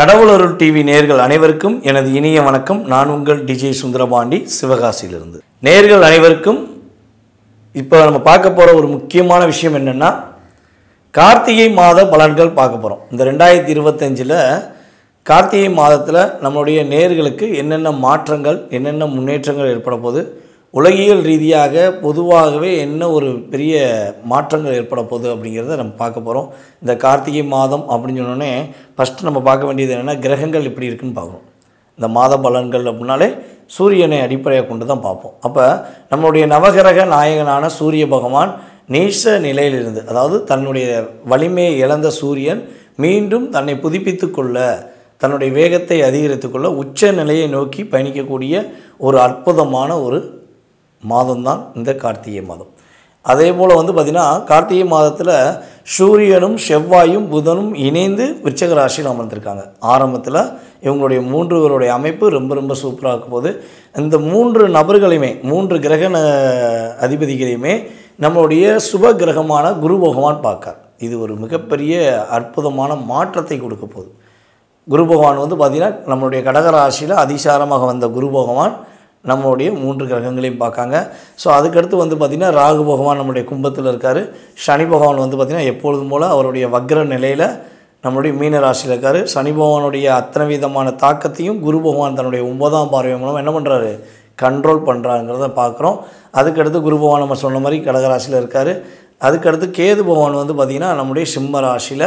கடவுளருள் TV நேயர்கள் அனைவருக்கும் எனது இனிய வணக்கம். நான் உங்கள் டிஜே சுந்தரபாண்டி, சிவகாசியிலிருந்து. நேயர்கள் அனைவருக்கும் இப்போ நம்ம பார்க்க போகிற ஒரு முக்கியமான விஷயம் என்னென்னா, கார்த்திகை மாத பலன்கள் பார்க்க போகிறோம். இந்த 2025 கார்த்திகை மாதத்தில் நம்மளுடைய நேயர்களுக்கு என்னென்ன மாற்றங்கள், என்னென்ன முன்னேற்றங்கள் ஏற்பட போகுது, உலகியல் ரீதியாக பொதுவாகவே என்ன ஒரு பெரிய மாற்றங்கள் ஏற்பட போகுது அப்படிங்கிறத நம்ம பார்க்க போகிறோம். இந்த கார்த்திகை மாதம் அப்படின்னு சொன்னோடனே ஃபஸ்ட்டு நம்ம பார்க்க வேண்டியது என்னென்னா, கிரகங்கள் எப்படி இருக்குன்னு பார்க்கணும். இந்த மாத பலன்கள் அப்படின்னாலே சூரியனை அடிப்படையாக கொண்டு தான் பார்ப்போம். அப்போ நம்மளுடைய நவகிரக நாயகனான சூரிய பகவான் நீச நிலையிலிருந்து, அதாவது தன்னுடைய வலிமையை இழந்த சூரியன் மீண்டும் தன்னை புதுப்பித்து கொள்ள, தன்னுடைய வேகத்தை அதிகரித்து கொள்ள உச்ச நிலையை நோக்கி பயணிக்கக்கூடிய ஒரு அற்புதமான ஒரு மாதம்தான் இந்த கார்த்திகை மாதம். அதே போல் பார்த்திங்கன்னா, கார்த்திகை மாதத்தில் சூரியனும் செவ்வாயும் புதனும் இணைந்து விருச்சிக ராசியில் அமர்ந்திருக்காங்க. ஆரம்பத்தில் இவங்களுடைய 3 பேருடைய அமைப்பு ரொம்ப சூப்பராக இருக்கும் போது, இந்த 3 நபர்களையுமே, 3 கிரக அதிபதிகளையுமே நம்மளுடைய சுப கிரகமான குரு பகவான் பார்க்கார். இது ஒரு மிகப்பெரிய அற்புதமான மாற்றத்தை கொடுக்க போகுது. குரு பகவான் பார்த்திங்கன்னா, நம்மளுடைய கடகராசியில் அதிசாரமாக வந்த குரு பகவான் நம்மளுடைய 3 கிரகங்களையும் பார்க்காங்க. ஸோ அதுக்கடுத்து பார்த்திங்கன்னா, ராகு பகவான் நம்மளுடைய கும்பத்தில் இருக்கார். சனி பகவான் பார்த்திங்கன்னா எப்பொழுதும் போல் அவருடைய வக்ர நிலையில் நம்மளுடைய மீன ராசியில் இருக்கார். சனி பகவானுடைய அத்தனை விதமான தாக்கத்தையும் குரு பகவான் தன்னுடைய 9ஆம் பார்வை மூலம் என்ன பண்ணுறாரு, கண்ட்ரோல் பண்ணுறாங்கிறத பார்க்குறோம். அதுக்கடுத்து குரு பகவான் நம்ம சொன்ன மாதிரி கடகராசியில் இருக்கார். அதுக்கடுத்து கேது பகவான் பார்த்திங்கன்னா நம்முடைய சிம்ம ராசியில்,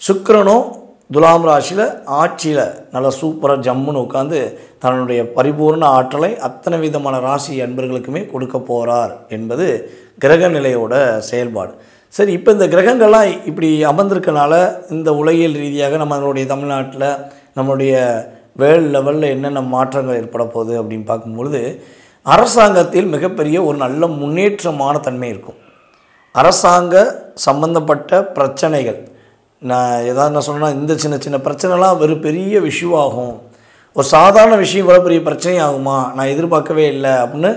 சுக்கிரனும் துலாம் ராசியில் ஆட்சியில் நல்லா சூப்பராக ஜம்முன்னு உட்காந்து தன்னுடைய பரிபூர்ண ஆற்றலை அத்தனை விதமான ராசி அன்பர்களுக்குமே கொடுக்க போகிறார் என்பது கிரக நிலையோட செயல்பாடு. சரி, இப்போ இந்த கிரகங்கள்லாம் இப்படி அமர்ந்திருக்கனால இந்த உலகியல் ரீதியாக நம்மளுடைய தமிழ்நாட்டில் நம்மளுடைய வேர்ல்டு லெவலில் என்னென்ன மாற்றங்கள் ஏற்பட போகுது அப்படின்னு பார்க்கும்பொழுது, அரசாங்கத்தில் மிகப்பெரிய ஒரு நல்ல முன்னேற்றமான தன்மை இருக்கும். அரசாங்க சம்பந்தப்பட்ட பிரச்சனைகள், நான் சொன்னேன்னா, இந்த சின்ன பிரச்சனைலாம் வெறும் பெரிய விஷயம் ஆகும், ஒரு சாதாரண விஷயம் இவ்வளோ பெரிய பிரச்சனை ஆகுமா, நான் எதிர்பார்க்கவே இல்லை அப்படின்னு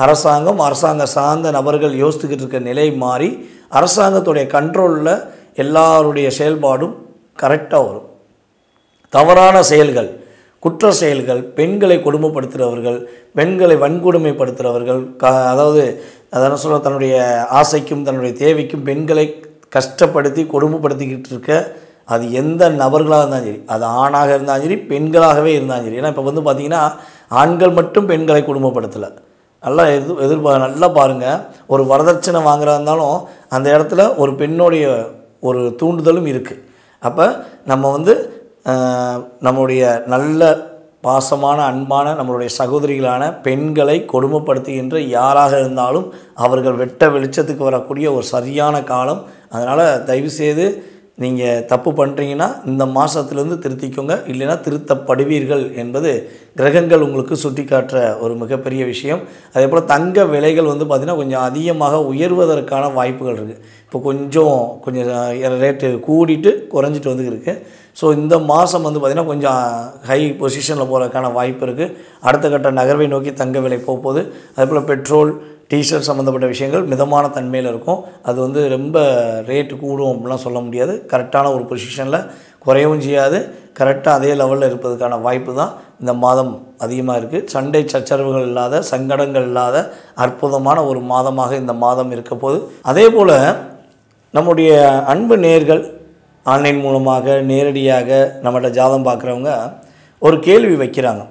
அரசாங்க சார்ந்த நபர்கள் யோசித்துக்கிட்டு இருக்க நிலை மாறி அரசாங்கத்துடைய கண்ட்ரோலில் எல்லாருடைய செயல்பாடும் கரெக்டாக வரும். தவறான செயல்கள், குற்ற செயல்கள், பெண்களை கொடுமைப்படுத்துகிறவர்கள், பெண்களை வன்கொடுமைப்படுத்துகிறவர்கள், அதாவது அதான் சொல்ல, தன்னுடைய ஆசைக்கும் தன்னுடைய தேவைக்கும் பெண்களை கஷ்டப்படுத்தி கொடுமைப்படுத்திக்கிட்டு இருக்க, அது எந்த நபர்களாக இருந்தாலும் சரி, அது ஆணாக இருந்தாலும் சரி, பெண்களாகவே இருந்தாலும் சரி. ஏன்னா இப்போ பார்த்திங்கன்னா, ஆண்கள் மட்டும் பெண்களை கொடுமைப்படுத்தலை. நல்லா பாருங்கள், ஒரு வரதட்சணை வாங்குறதா இருந்தாலும் அந்த இடத்துல ஒரு பெண்ணுடைய ஒரு தூண்டுதலும் இருக்குது. அப்போ நம்ம நம்முடைய நல்ல பாசமான அன்பான நம்மளுடைய சகோதரிகளான பெண்களை கொடுமைப்படுத்துகின்ற யாராக இருந்தாலும் அவர்கள் வெட்ட வெளிச்சத்துக்கு வரக்கூடிய ஒரு சரியான காலம். அதனால் தயவுசெய்து நீங்கள் தப்பு பண்ணுறீங்கன்னா இந்த மாதத்துலேருந்து திருத்திக்கோங்க, இல்லைன்னா திருத்தப்படுவீர்கள் என்பது கிரகங்கள் உங்களுக்கு சுட்டி காட்டுற ஒரு மிகப்பெரிய விஷயம். அதே போல் தங்க விலைகள் பார்த்திங்கன்னா கொஞ்சம் அதிகமாக உயர்வதற்கான வாய்ப்புகள் இருக்குது. இப்போ கொஞ்சம் ரேட்டு கூடிட்டு குறைஞ்சிட்டு இருக்குது. ஸோ இந்த மாதம் பார்த்திங்கன்னா கொஞ்சம் ஹை பொசிஷனில் போகிறதுக்கான வாய்ப்பு இருக்குது. அடுத்த கட்ட நகர்வை நோக்கி தங்க விலை போகுது. அதேபோல் பெட்ரோல், டீசல் சம்மந்தப்பட்ட விஷயங்கள் மிதமான தன்மையில் இருக்கும். அது ரொம்ப ரேட்டு கூடும் அப்படிலாம் சொல்ல முடியாது. கரெக்டான ஒரு பொசிஷனில் குறையவும் செய்யாது, கரெக்டாக அதே லெவலில் இருப்பதுக்கான வாய்ப்பு தான் இந்த மாதம் அதிகமாக இருக்குது. சண்டை சச்சரவுகள் இல்லாத, சங்கடங்கள் இல்லாத அற்புதமான ஒரு மாதமாக இந்த மாதம் இருக்க போகுது. அதே போல் நம்முடைய அன்பு நேயர்கள் ஆன்லைன் மூலமாக நேரடியாக நம்மகிட்ட ஜாதகம் பார்க்குறவங்க ஒரு கேள்வி வைக்கிறாங்க.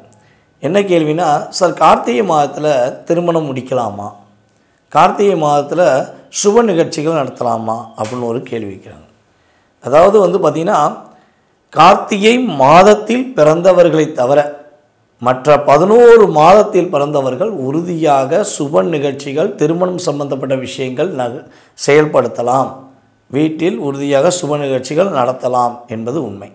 என்ன கேள்வினா, சார் கார்த்திகை மாதத்தில் திருமணம் முடிக்கலாமா, கார்த்திகை மாதத்தில் சுப நிகழ்ச்சிகள் நடத்தலாமா அப்படின்னு ஒரு கேள்வி வைக்கிறாங்க. அதாவது பார்த்திங்கன்னா, கார்த்திகை மாதத்தில் பிறந்தவர்களை தவிர மற்ற 11 மாதத்தில் பிறந்தவர்கள் உறுதியாக சுப நிகழ்ச்சிகள், திருமணம் சம்பந்தப்பட்ட விஷயங்கள் செயல்படுத்தலாம், வீட்டில் உறுதியாக சுப நிகழ்ச்சிகள் நடத்தலாம் என்பது உண்மை.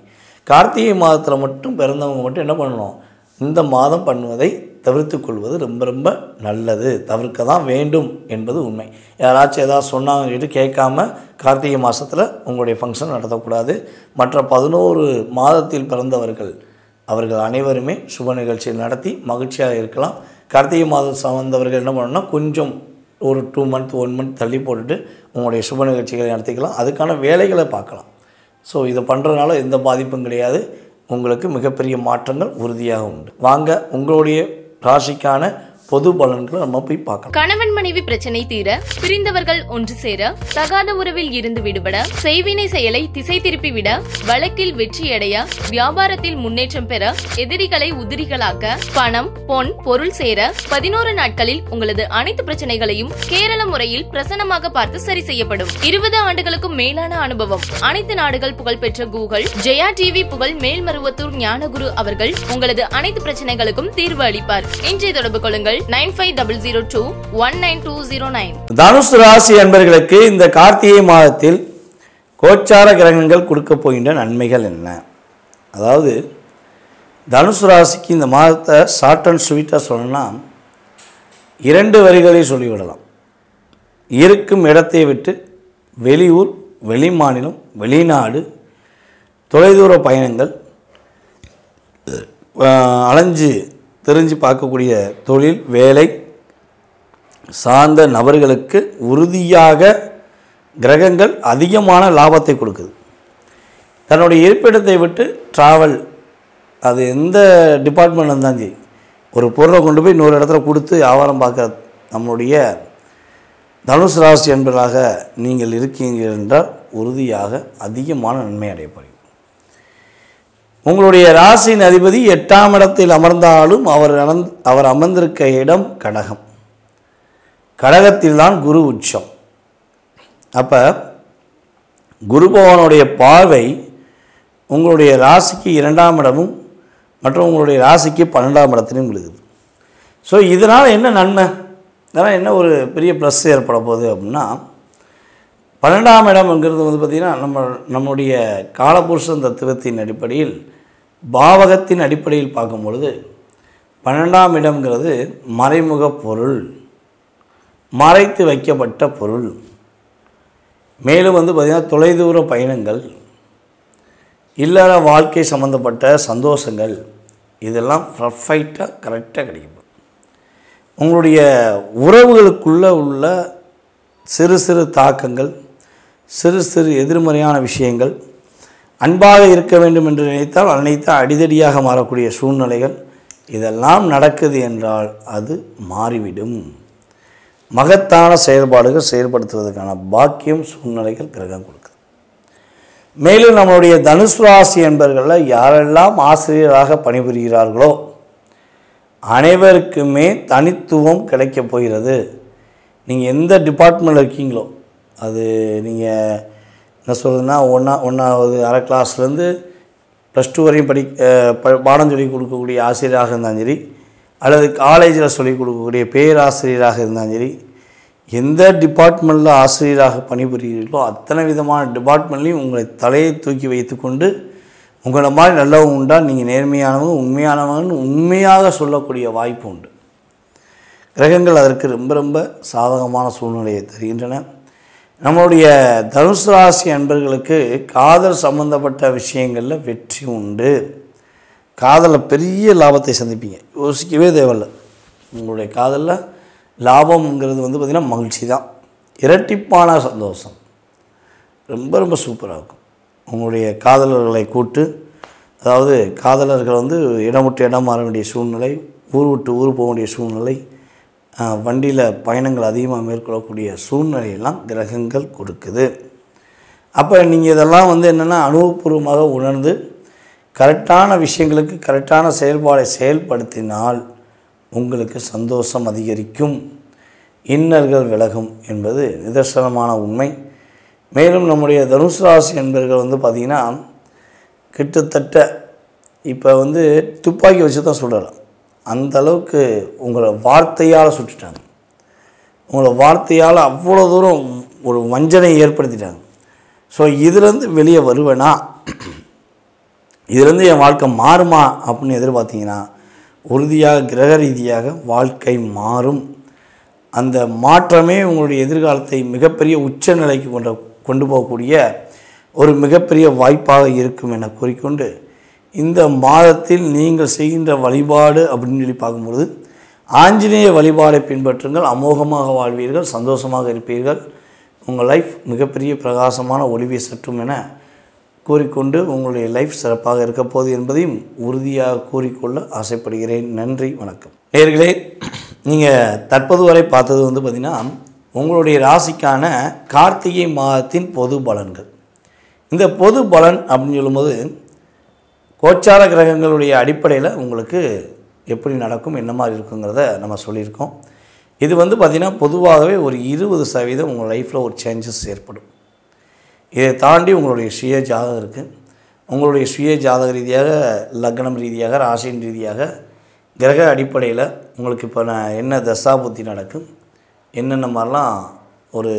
கார்த்திகை மாதத்தில் மட்டும் பிறந்தவங்க மட்டும் என்ன பண்ணணும், இந்த மாதம் பண்ணுவதை தவிர்த்து கொள்வது ரொம்ப நல்லது, தவிர்க்க தான் வேண்டும் என்பது உண்மை. யாராச்சும் ஏதாவது சொன்னாங்கன்னு சொல்லிட்டு கேட்காம கார்த்திகை மாதத்தில் உங்களுடைய ஃபங்க்ஷன் நடத்தக்கூடாது. மற்ற 11 மாதத்தில் பிறந்தவர்கள் அவர்கள் அனைவருமே சுப நிகழ்ச்சியை நடத்தி மகிழ்ச்சியாக இருக்கலாம். கார்த்திகை மாதம் சார்ந்தவர்கள் என்ன பண்ணணும்னா, கொஞ்சம் ஒரு 2 மந்த் 1 மந்த் தள்ளி போட்டுட்டு உங்களுடைய சுப நிகழ்ச்சிகளை நடத்திக்கலாம், அதுக்கான வேலைகளை பார்க்கலாம். ஸோ இதை பண்ணுறதுனால எந்த பாதிப்பும் கிடையாது. உங்களுக்கு மிகப்பெரிய மாற்றங்கள் உறுதியாக உண்டு. வாங்க உங்களுடைய ராசிக்கான பொது பலன்களை நம்ம போய் பார்க்கலாம். கணவன் மனைவி பிரச்சனை தீர, பிரிந்தவர்கள் ஒன்று சேர, தகாத உறவில் இருந்து விடுபட, செய்வினை செயலை திசை திருப்பி விட, வழக்கில் வெற்றியடைய, வியாபாரத்தில் முன்னேற்றம் பெற, எதிரிகளை உதிரிகளாக்க, பணம் பொன் பொருள் சேர 11 நாட்களில் உங்களது அனைத்து பிரச்சனைகளையும் கேரள முறையில் பிரசன்னமாக பார்த்து சரி செய்யப்படும். 20 ஆண்டுகளுக்கும் மேலான அனுபவம், அனைத்து நாடுகள் புகழ்பெற்ற கூகுள் ஜெயா டிவி புகழ் மேல்மருவத்தூர் ஞானகுரு அவர்கள் உங்களது அனைத்து பிரச்சனைகளுக்கும் தீர்வு அளிப்பார். இன்றைய தொடர்பு கொள்ளுங்கள் 9500219209. தனுசு ராசி அன்பர்களுக்கு இந்த கார்த்திகை மாதத்தில் கோச்சார கிரகங்கள் கொடுக்க போகின்ற நன்மைகள் என்ன? அதாவது தனுசு ராசிக்கு இந்த மாதத்தை ஷார்ட் அண்ட் ஸ்வீட்டாக சொல்லணும்னா 2 வரிகளை சொல்லிவிடலாம். இருக்கும் இடத்தை விட்டு வெளியூர், வெளிமாநிலம், வெளிநாடு, தொலைதூர பயணங்கள், அலைஞ்சு தெரிஞ்சு பார்க்கக்கூடிய தொழில், வேலை சார்ந்த நபர்களுக்கு உறுதியாக கிரகங்கள் அதிகமான லாபத்தை கொடுக்குது. தன்னுடைய இருப்பிடத்தை விட்டு ட்ராவல், அது எந்த டிபார்ட்மெண்ட் இருந்தாலும் சரி, ஒரு பொருளை கொண்டு போய் இன்னொரு இடத்துல கொடுத்து வியாபாரம் பார்க்க நம்மளுடைய தனுசு ராசி என்பதாக நீங்கள் இருக்கீங்க என்றால் உறுதியாக அதிகமான நன்மை அடையப்படுகிறது. உங்களுடைய ராசியின் அதிபதி 8ஆம் இடத்தில் அமர்ந்தாலும் அவர் அமர்ந்திருக்க இடம் கடகம். கடகத்தில் தான் குரு உச்சம். அப்போ குரு பகவானுடைய பார்வை உங்களுடைய ராசிக்கு 2ஆம் இடமும் மற்றும் உங்களுடைய ராசிக்கு 12ஆம் இடத்திலையும் விழுகுது. ஸோ இதனால் என்ன நன்மை, இதனால் என்ன ஒரு பெரிய ப்ளஸ் ஏற்பட போகுது அப்படின்னா, 12ஆம் இடம்ங்கிறது வந்து பார்த்திங்கன்னா நம்முடைய காலபுருஷன் தத்துவத்தின் அடிப்படையில், பாவகத்தின் அடிப்படையில் பார்க்கும் பொழுது 12ஆம் இடம்ங்கிறது மறைமுக பொருள், மறைத்து வைக்கப்பட்ட பொருள். மேலும் வந்து பார்த்திங்கன்னா தொலைதூர பயணங்கள், இல்லற வாழ்க்கை சம்மந்தப்பட்ட சந்தோஷங்கள், இதெல்லாம் பர்ஃபெக்டாக கரெக்டாக கிடைக்கும். உங்களுடைய உறவுகளுக்குள்ளே உள்ள சிறு சிறு தாக்கங்கள், சிறு சிறு எதிர்மறையான விஷயங்கள், அன்பாக இருக்க வேண்டும் என்று நினைத்தால் அனைத்து அடிதடியாக மாறக்கூடிய சூழ்நிலைகள், இதெல்லாம் நடக்குது என்றால் அது மாறிவிடும். மகத்தான செயல்பாடுகள் செயல்படுத்துவதற்கான பாக்கியம் சூழ்நிலைகள் கிரகம் கொடுக்குது. மேலும் நம்மளுடைய தனுசு ராசி என்பவர்களில் யாரெல்லாம் ஆசிரியராக பணிபுரிகிறார்களோ அனைவருக்குமே தனித்துவம் கிடைக்கப் போகிறது. நீங்கள் எந்த டிபார்ட்மெண்ட்டில் இருக்கீங்களோ, அது நீங்கள் என்ன சொல்கிறதுன்னா ஒன்றாவது அரை கிளாஸ்லேருந்து +2 வரையும் பாடம் சொல்லிக் கொடுக்கக்கூடிய ஆசிரியராக இருந்தாலும் சரி, அல்லது காலேஜில் சொல்லிக் கொடுக்கக்கூடிய பேராசிரியராக இருந்தாலும் சரி, எந்த டிபார்ட்மெண்ட்டில் ஆசிரியராக பணிபுரிகிறீர்களோ அத்தனை விதமான டிபார்ட்மெண்ட்லேயும் உங்களை தலையை தூக்கி வைத்து கொண்டு உங்களை மாதிரி நல்லவங்க உண்டா, நீங்கள் நேர்மையானவங்க உண்மையானவங்கன்னு உண்மையாக சொல்லக்கூடிய வாய்ப்பு உண்டு. கிரகங்கள் அதற்கு ரொம்ப ரொம்ப சாதகமான சூழ்நிலையை தருகின்றன. நம்மளுடைய தனுசு ராசி அன்பர்களுக்கு காதல் சம்பந்தப்பட்ட விஷயங்களில் வெற்றி உண்டு. காதலில் பெரிய லாபத்தை சந்திப்பீங்க, யோசிக்கவே தேவையில்லை. உங்களுடைய காதலில் லாபம்ங்கிறது வந்து பார்த்திங்கன்னா மகிழ்ச்சி தான், இரட்டிப்பான சந்தோஷம், ரொம்ப ரொம்ப சூப்பராக இருக்கும். உங்களுடைய காதலர்களை கூட்டு, அதாவது காதலர்கள் வந்து இடம் விட்டு இடம் மாற வேண்டிய சூழ்நிலை, ஊர் விட்டு ஊர் போக வேண்டிய சூழ்நிலை, வண்டியில் பயணங்கள் அதிகமாக மேற்கொள்ளக்கூடிய சூழ்நிலையெல்லாம் கிரகங்கள் கொடுக்குது. அப்போ நீங்கள் இதெல்லாம் வந்து என்னென்னா அனுபவபூர்வமாக உணர்ந்து கரெக்டான விஷயங்களுக்கு கரெக்டான செயல்பாடை செயல்படுத்தினால் உங்களுக்கு சந்தோஷம் அதிகரிக்கும், இன்னல்கள் விலகும் என்பது நிதர்சனமான உண்மை. மேலும் நம்முடைய தனுசு ராசி என்பவர்கள் வந்து பார்த்திங்கன்னா கிட்டத்தட்ட இப்போ வந்து துப்பாக்கி வச்சு தான் சுடலாம், அந்த அளவுக்கு உங்களை வார்த்தையால் சுட்டுட்டாங்க. உங்களை வார்த்தையால் அவ்வளோ தூரம் ஒரு வஞ்சனை ஏற்படுத்திட்டாங்க. ஸோ இதிலேருந்து வெளியே வருவேனா, இதிலேருந்து என் வாழ்க்கை மாறுமா அப்படின்னு எதிர்பார்த்தீங்கன்னா உறுதியாக கிரக ரீதியாக வாழ்க்கை மாறும். அந்த மாற்றமே உங்களுடைய எதிர்காலத்தை மிகப்பெரிய உச்ச நிலைக்கு கொண்டு போகக்கூடிய ஒரு மிகப்பெரிய வாய்ப்பாக இருக்கும் என கூறிக்கொண்டு, இந்த மாதத்தில் நீங்கள் செய்கின்ற வழிபாடு அப்படின்னு சொல்லி பார்க்கும்பொழுது ஆஞ்சநேய வழிபாடை பின்பற்றுங்கள், அமோகமாக வாழ்வீர்கள், சந்தோஷமாக இருப்பீர்கள், உங்கள் லைஃப் மிகப்பெரிய பிரகாசமான ஒளி வீசட்டும் என கூறிக்கொண்டு உங்களுடைய லைஃப் சிறப்பாக இருக்க போகுது என்பதையும் உறுதியாக கூறிக்கொள்ள ஆசைப்படுகிறேன். நன்றி, வணக்கம். நேயர்களே, நீங்கள் தற்போது வரை பார்த்தது பார்த்திங்கன்னா உங்களுடைய ராசிக்கான கார்த்திகை மாதத்தின் பொது பலன்கள். இந்த பொது பலன் அப்படின்னு சொல்லும்போது கோச்சார கிரகங்களுடைய அடிப்படையில் உங்களுக்கு எப்படி நடக்கும், என்ன மாதிரி இருக்குங்கிறத நம்ம சொல்லியிருக்கோம். இது பார்த்திங்கன்னா பொதுவாகவே ஒரு 20% உங்கள் லைஃப்பில் ஒரு சேஞ்சஸ் ஏற்படும். இதை தாண்டி உங்களுடைய சுய ஜாதகம் இருக்குது. உங்களுடைய சுய ஜாதக ரீதியாக, லக்னம் ரீதியாக, ராசியின் ரீதியாக, கிரக அடிப்படையில் உங்களுக்கு இப்போ நான் என்ன தசாபுத்தி நடக்கும், என்னென்ன மாதிரிலாம் ஒரு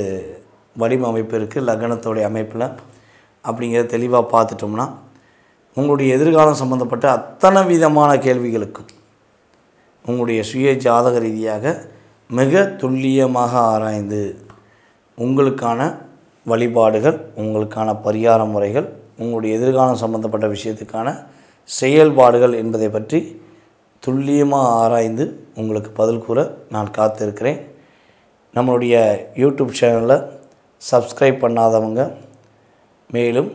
வடிவமைப்பு இருக்குது லக்னத்தோடைய அமைப்பில் அப்படிங்கிறத தெளிவாக பார்த்துட்டோம்னா உங்களுடைய எதிர்காலம் சம்பந்தப்பட்ட அத்தனை விதமான கேள்விகளுக்கும் உங்களுடைய சுய ஜாதக ரீதியாக மிக துல்லியமாக ஆராய்ந்து உங்களுக்கான வழிபாடுகள், உங்களுக்கான பரிகார முறைகள், உங்களுடைய எதிர்காலம் சம்பந்தப்பட்ட விஷயத்துக்கான செயல்பாடுகள் என்பதை பற்றி துல்லியமாக ஆராய்ந்து உங்களுக்கு பதில் கூற நான் காத்திருக்கிறேன். நம்மளுடைய யூடியூப் சேனலில் சப்ஸ்கிரைப் பண்ணாதவங்க, மேலும்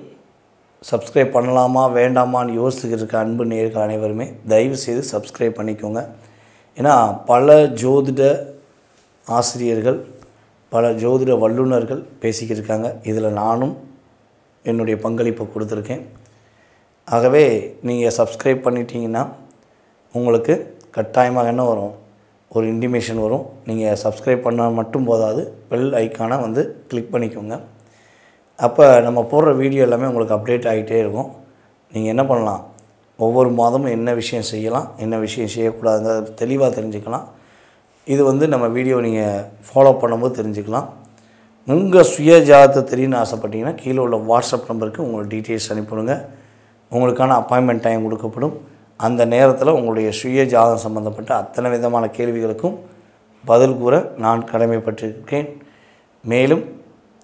சப்ஸ்கிரைப் பண்ணலாமா வேண்டாமான்னு யோசிச்சுக்கிட்டு இருக்க அன்பு நேயர்கள் அனைவருமே தயவுசெய்து சப்ஸ்கிரைப் பண்ணிக்கோங்க. ஏன்னா பல ஜோதிட ஆசிரியர்கள், பல ஜோதிட வல்லுநர்கள் பேசிக்கிட்டு இருக்காங்க. இதில் நானும் என்னுடைய பங்களிப்பை கொடுத்துருக்கேன். ஆகவே நீங்கள் சப்ஸ்கிரைப் பண்ணிட்டீங்கன்னா உங்களுக்கு கட்டாயமாக என்ன வரும், ஒரு இன்டிமேஷன் வரும். நீங்கள் சப்ஸ்கிரைப் பண்ணால் மட்டும் போதாது, பெல் ஐக்கானை கிளிக் பண்ணிக்கோங்க. அப்போ நம்ம போடுற வீடியோ எல்லாமே உங்களுக்கு அப்டேட் ஆகிட்டே இருக்கும். நீங்கள் என்ன பண்ணலாம், ஒவ்வொரு மாதமும் என்ன விஷயம் செய்யலாம், என்ன விஷயம் செய்யக்கூடாதுங்கிறத தெளிவாக தெரிஞ்சுக்கலாம். இது நம்ம வீடியோ நீங்கள் ஃபாலோ பண்ணும்போது தெரிஞ்சுக்கலாம். உங்கள் சுய ஜாதகத்தை தெரியுன்னு ஆசைப்பட்டீங்கன்னா கீழே உள்ள வாட்ஸ்அப் நம்பருக்கு உங்களோட டீட்டெயில்ஸ் அனுப்பிவிடுங்க. உங்களுக்கான அப்பாயின்மெண்ட் டைம் கொடுக்கப்படும். அந்த நேரத்தில் உங்களுடைய சுய ஜாதகம் சம்பந்தப்பட்ட அத்தனை விதமான கேள்விகளுக்கும் பதில் கூற நான் கடமைப்பட்டிருக்கேன். மேலும்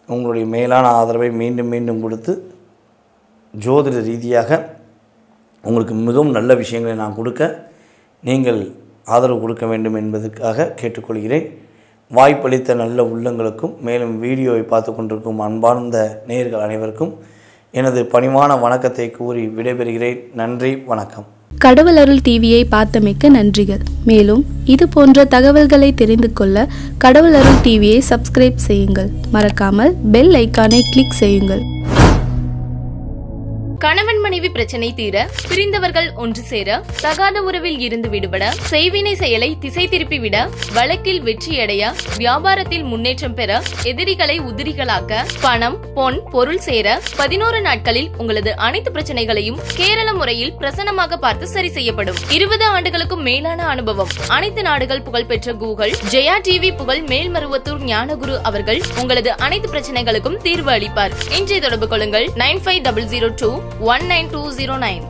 உங்களுடைய மேலான ஆதரவை மீண்டும் மீண்டும் கொடுத்து ஜோதிட ரீதியாக உங்களுக்கு மிகவும் நல்ல விஷயங்களை நான் கொடுக்க நீங்கள் ஆதரவு கொடுக்க வேண்டும் என்பதற்காக கேட்டுக்கொள்கிறேன். வாய்ப்பளித்த நல்ல உள்ளங்களுக்கும் மேலும் வீடியோவை பார்த்து கொண்டிருக்கும் அன்பார்ந்த நேயர்கள் அனைவருக்கும் எனது பணிவான வணக்கத்தை கூறி விடைபெறுகிறேன். நன்றி, வணக்கம். கடவுள் அருள் டிவியை பார்த்தமைக்க நன்றிகள். மேலும் இது போன்ற தகவல்களை தெரிந்து கொள்ள கடவுள் அருள் டிவியை சப்ஸ்கிரைப் செய்யுங்கள். மறக்காமல் பெல் ஐக்கானை கிளிக் செய்யுங்கள். கணவன் மனைவி பிரச்சனை தீர, பிரிந்தவர்கள் ஒன்று சேர, தகாத உறவில் இருந்து விடுபட, செய்வினை செயலை திசை திருப்பி விட, வழக்கில் வெற்றியடைய, வியாபாரத்தில் முன்னேற்றம் பெற, எதிரிகளை உதிரிகளாக்க, பணம் பொன் பொருள் சேர 11 நாட்களில் உங்களது அனைத்து பிரச்சனைகளையும் கேரள முறையில் பிரசன்னமாக பார்த்து சரி செய்யப்படும். 20 ஆண்டுகளுக்கும் மேலான அனுபவம். அனைத்து நாடுகள் புகழ்பெற்ற கூகுள் ஜெயா டிவி புகழ் மேல்மருவத்தூர் ஞானகுரு அவர்கள் உங்களது அனைத்து பிரச்சனைகளுக்கும் தீர்வு அளிப்பார். இன்றைய தொடர்பு கொள்ளுங்கள் 9500219209.